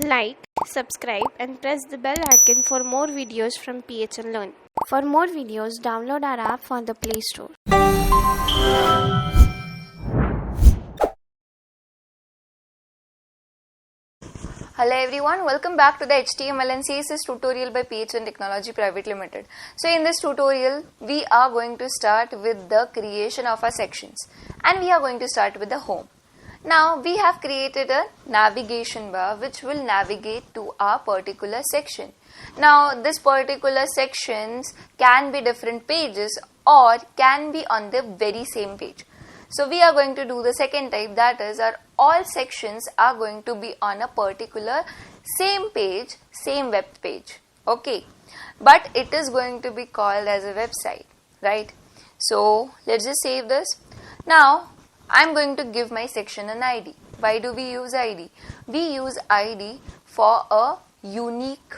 Like, subscribe and press the bell icon for more videos from PHN Learn. For more videos, download our app from the Play Store. Hello everyone, welcome back to the HTML and CSS tutorial by PHN Technology Private Limited. So in this tutorial, we are going to start with the creation of our sections and we are going to start with the home. Now we have created a navigation bar which will navigate to our particular section. Now this particular sections can be different pages or can be on the very same page. So we are going to do the second type, that is all sections are going to be on a particular same page, same web page. Okay, but it is going to be called as a website, right? So let's just save this. Now I'm going to give my section an ID. Why do we use ID? We use ID for a unique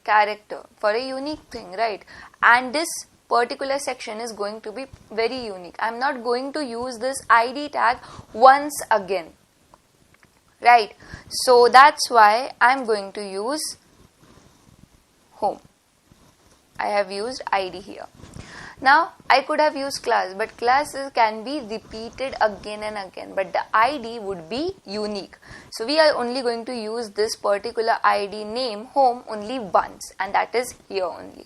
character, for a unique thing, right? And this particular section is going to be very unique. I'm not going to use this ID tag once again, right? So that's why I'm going to use home. I have used ID here. Now I could have used class, but classes can be repeated again and again, but the ID would be unique. So we are only going to use this particular ID name home only once, and that is here only.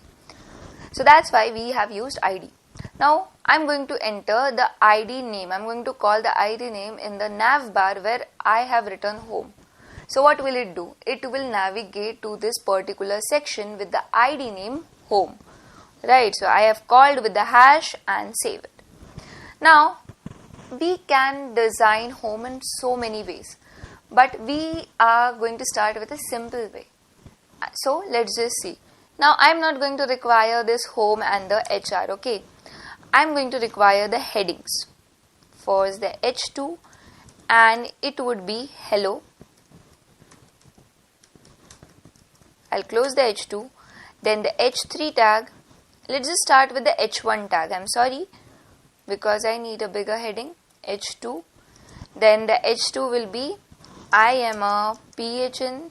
So that's why we have used ID. Now I'm going to enter the ID name. I'm going to call the ID name in the nav bar where I have written home. So what will it do? It will navigate to this particular section with the ID name home. Right, so I have called with the hash and save it. Now we can design home in so many ways, but we are going to start with a simple way. So let's just see. Now I'm not going to require this home and the HR, okay. I'm going to require the headings. First the H2 and it would be hello. I'll close the H2. Then the H3 tag. Let's just start with the H1 tag. I'm sorry because I need a bigger heading. H2. Then the H2 will be I am a PHN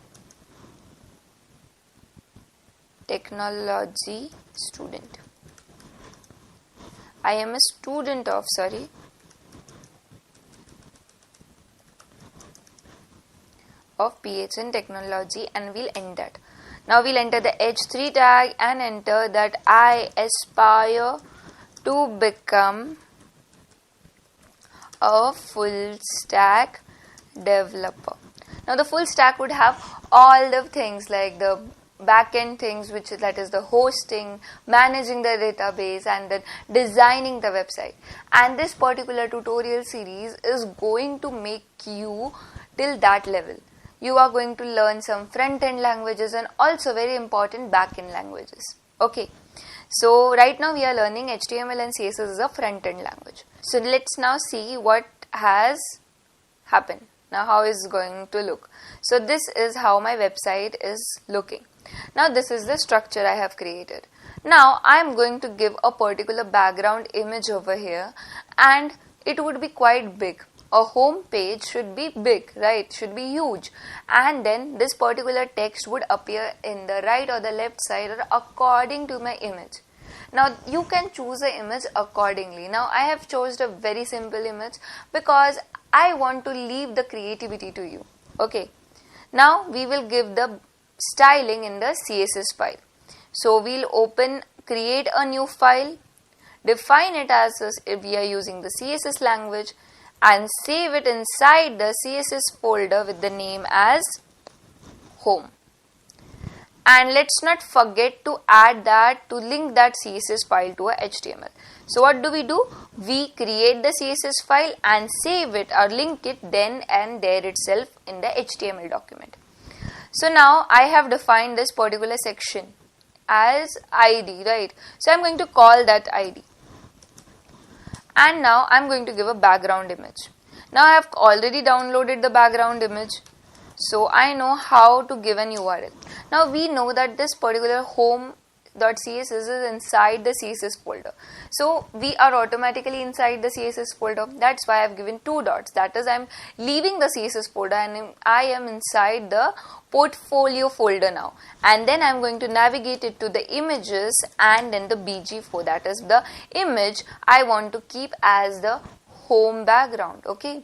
Technology student. I am a student of PHN Technology, and we'll end that. Now we'll enter the H3 tag and enter that I aspire to become a full stack developer. Now the full stack would have all the things like the back-end things, which that is the hosting, managing the database, and then designing the website. And this particular tutorial series is going to make you till that level. You are going to learn some front-end languages and also very important back-end languages. Okay, so right now we are learning HTML and CSS as a front-end language. So let's now see what has happened. Now how is it going to look? So this is how my website is looking. Now this is the structure I have created. Now I am going to give a particular background image over here, and it would be quite big. A home page should be big, right? Should be huge. And then this particular text would appear in the right or the left side or according to my image. Now you can choose the image accordingly. Now I have chosen a very simple image because I want to leave the creativity to you. Okay. Now we will give the styling in the CSS file. So we'll create a new file, define it as if we are using the CSS language, and save it inside the CSS folder with the name as home. And let's not forget to add that, to link that CSS file to a HTML. So what do? We create the CSS file and save it or link it then and there itself in the HTML document. So now I have defined this particular section as ID, right? So I'm going to call that ID. And now I'm going to give a background image. Now I have already downloaded the background image, so I know how to give an URL. Now we know that this particular home .css is inside the CSS folder. So we are automatically inside the CSS folder. That's why I've given 2 dots. That is, I'm leaving the CSS folder and I am inside the portfolio folder now. And then I'm going to navigate it to the images and then the BG4. That is the image I want to keep as the home background. Okay.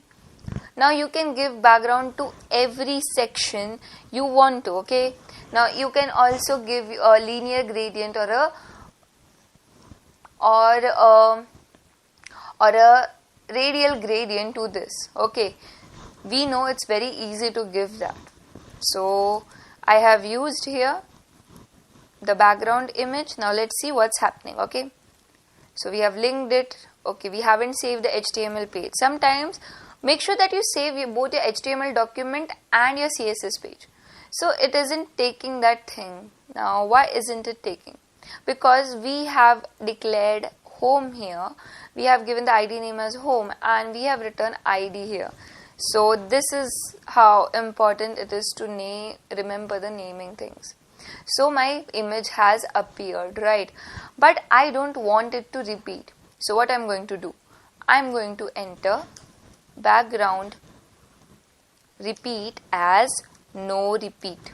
Now you can give background to every section you want to. Okay. Now you can also give a linear gradient or a radial gradient to this. Okay, we know it's very easy to give that. So I have used here the background image. Now let's see what's happening. Okay, so we have linked it. Okay, we haven't saved the HTML page. Sometimes make sure that you save both your HTML document and your CSS page. So it isn't taking that thing. Now why isn't it taking? Because we have declared home here. We have given the ID name as home and we have written ID here. So this is how important it is to remember the naming things. So my image has appeared, right? But I don't want it to repeat. So what I'm going to do? I'm going to enter background repeat as no repeat.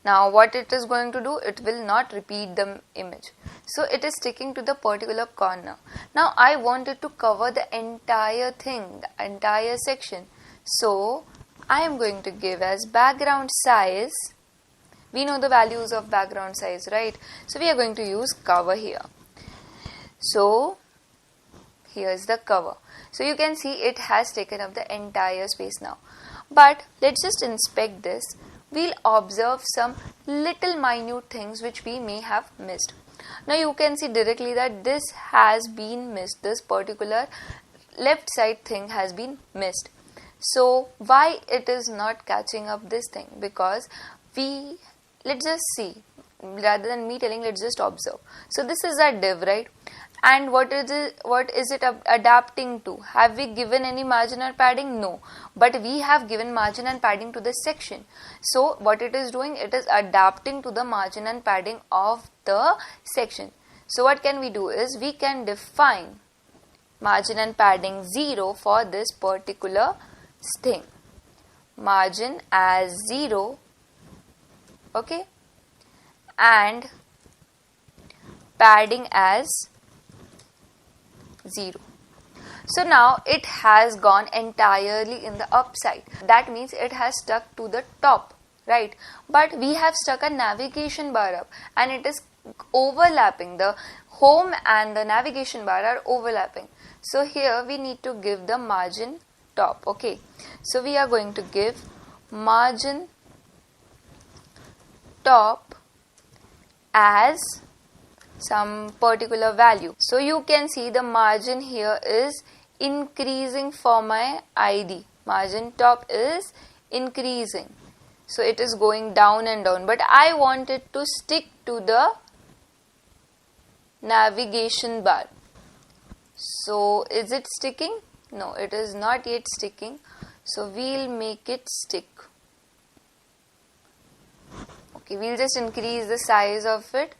Now what it is going to do, it will not repeat the image. So it is sticking to the particular corner. Now I want it to cover the entire thing, the entire section. So I am going to give as background size. We know the values of background size, right? So we are going to use cover here. So here is the cover. So you can see it has taken up the entire space now. But let's just inspect this. We'll observe some little minute things which we may have missed. Now you can see directly that this has been missed. This particular left side thing has been missed. So why it is not catching up this thing? Because let's just see. Rather than me telling, let's just observe. So this is our div, right? And what is it adapting to? Have we given any margin or padding? No. But we have given margin and padding to this section. So what it is doing? It is adapting to the margin and padding of the section. So what can we do is we can define margin and padding 0 for this particular thing. Margin as 0. Okay. And padding as 0. So now it has gone entirely in the upside. That means it has stuck to the top, right? But we have stuck a navigation bar up and it is overlapping. The home and the navigation bar are overlapping. So here we need to give the margin top. Okay. So we are going to give margin top as some particular value. So you can see the margin here is increasing for my ID. Margin top is increasing. So it is going down and down. But I want it to stick to the navigation bar. So is it sticking? No, it is not yet sticking. So we'll make it stick. Okay, we'll just increase the size of it.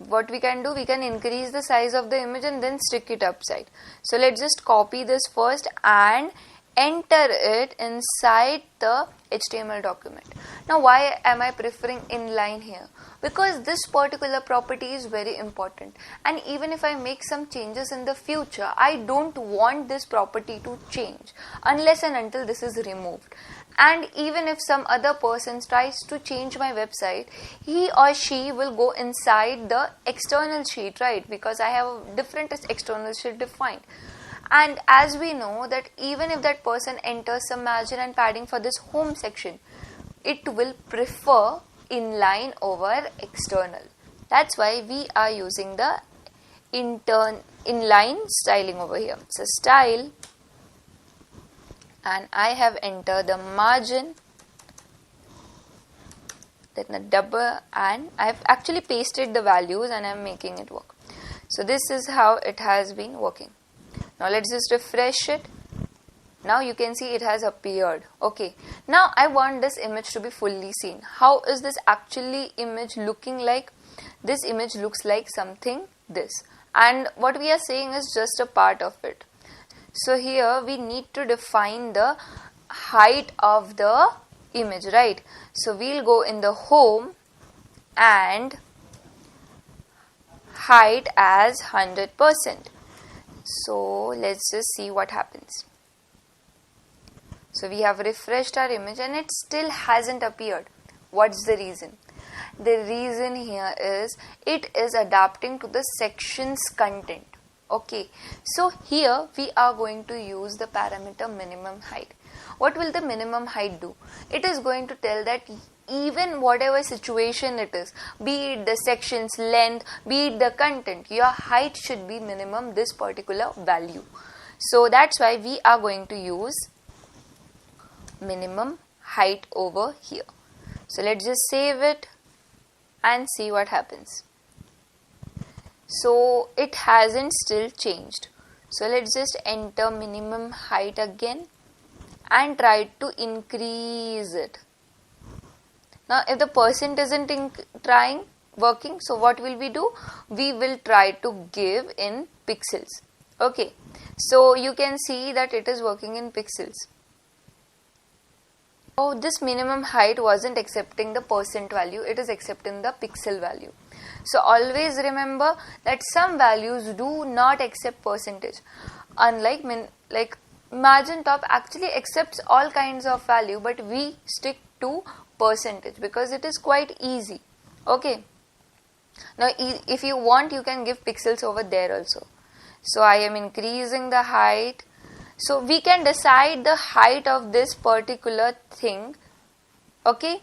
What we can do, we can increase the size of the image and then stick it upside. So let's just copy this first and enter it inside the HTML document. Now why am I preferring inline here? Because this particular property is very important, and even if I make some changes in the future, I don't want this property to change unless and until this is removed. And even if some other person tries to change my website, he or she will go inside the external sheet, right? Because I have a different external sheet defined. And as we know that even if that person enters some margin and padding for this home section, it will prefer inline over external. That's why we are using the inline styling over here. So style, and I have entered the margin, then the double, and I have actually pasted the values and I am making it work. So this is how it has been working. Now let's just refresh it. Now you can see it has appeared. Okay, now I want this image to be fully seen. How is this actually image looking like? This image looks like something this, and what we are saying is just a part of it. So here we need to define the height of the image, right? So we'll go in the home and height as 100%. So let's just see what happens. So we have refreshed our image and it still hasn't appeared. What's the reason? The reason here is it is adapting to the section's content. Okay, so here we are going to use the parameter minimum height. What will the minimum height do? It is going to tell that even whatever situation it is, be it the section's length, be it the content, your height should be minimum this particular value. So that's why we are going to use minimum height over here. So let's just save it and see what happens. So it hasn't still changed. So let's just enter minimum height again and try to increase it. Now if the percent isn't working, so what will we do? We will try to give in pixels. Okay, so you can see that it is working in pixels. Oh, this minimum height wasn't accepting the percent value, it is accepting the pixel value. So always remember that some values do not accept percentage. Unlike margin top actually accepts all kinds of value, but we stick to percentage because it is quite easy. Okay. Now if you want, you can give pixels over there also. So I am increasing the height. So we can decide the height of this particular thing, okay,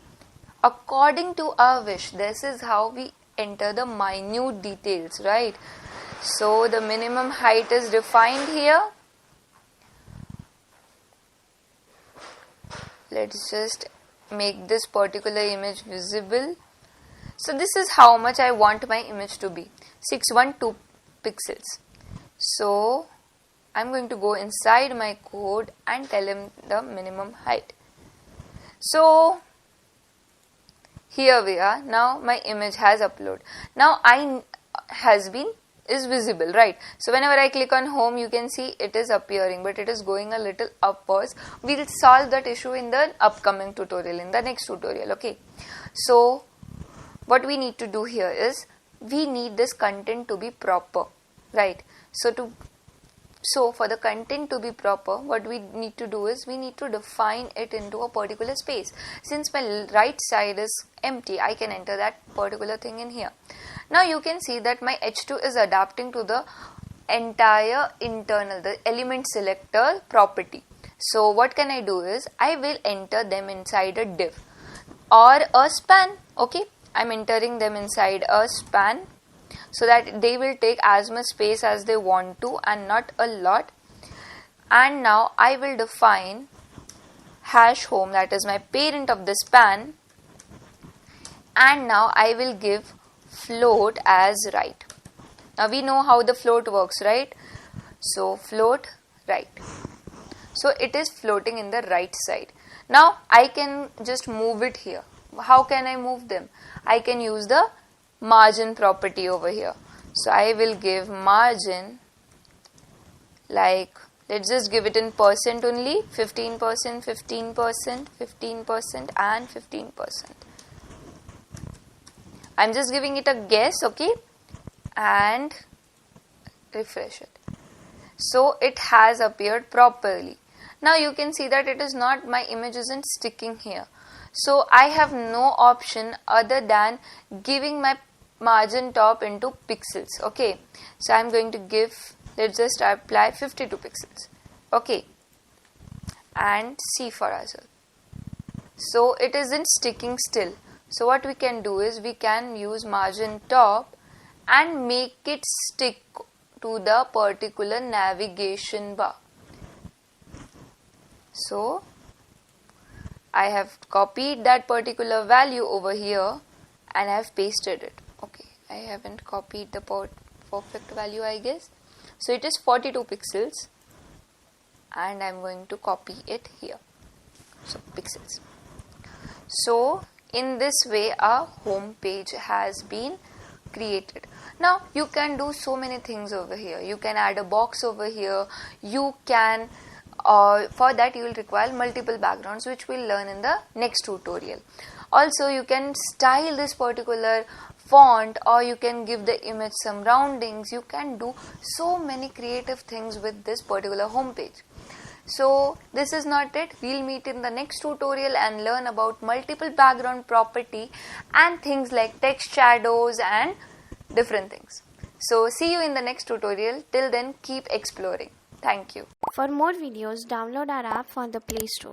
according to our wish. This is how we enter the minute details, right? So the minimum height is defined here. Let's just make this particular image visible. So this is how much I want my image to be, 612 pixels. So I'm going to go inside my code and tell him the minimum height. So here we are. Now my image has uploaded. Now is visible, right? So whenever I click on home, you can see it is appearing, but it is going a little upwards. We'll solve that issue in the upcoming tutorial, in the next tutorial. Okay. So what we need to do here is we need this content to be proper, right? So for the content to be proper, what we need to do is we need to define it into a particular space. Since my right side is empty, I can enter that particular thing in here. Now you can see that my H2 is adapting to the entire internal, the element selector property. So what can I do is I will enter them inside a div or a span. Okay, I'm entering them inside a span, so that they will take as much space as they want to and not a lot. And now I will define hash home, that is my parent of the span, and now I will give float as right. Now we know how the float works, right? So float right. So it is floating in the right side. Now I can just move it here. How can I move them? I can use the margin property over here. So I will give margin, like let's just give it in percent only, 15%, 15%, 15% and 15%. I'm just giving it a guess, okay, and refresh it. So it has appeared properly. Now you can see that it is not, my image isn't sticking here. So I have no option other than giving my margin top into pixels. Okay, so I'm going to give, let's just apply 52 pixels. Okay, and see for ourselves. So it isn't sticking still. So what we can do is we can use margin top and make it stick to the particular navigation bar. So I have copied that particular value over here and I have pasted it. Okay, I haven't copied the perfect value, I guess. So it is 42 pixels. and I'm going to copy it here. So pixels. So in this way our home page has been created. Now you can do so many things over here. You can add a box over here. You can for that you will require multiple backgrounds, which we'll learn in the next tutorial. Also you can style this particular font, or you can give the image some roundings. You can do so many creative things with this particular home page. So this is not it. We'll meet in the next tutorial and learn about multiple background property and things like text shadows and different things. So see you in the next tutorial. Till then, keep exploring. Thank you. For more videos, download our app from the Play Store.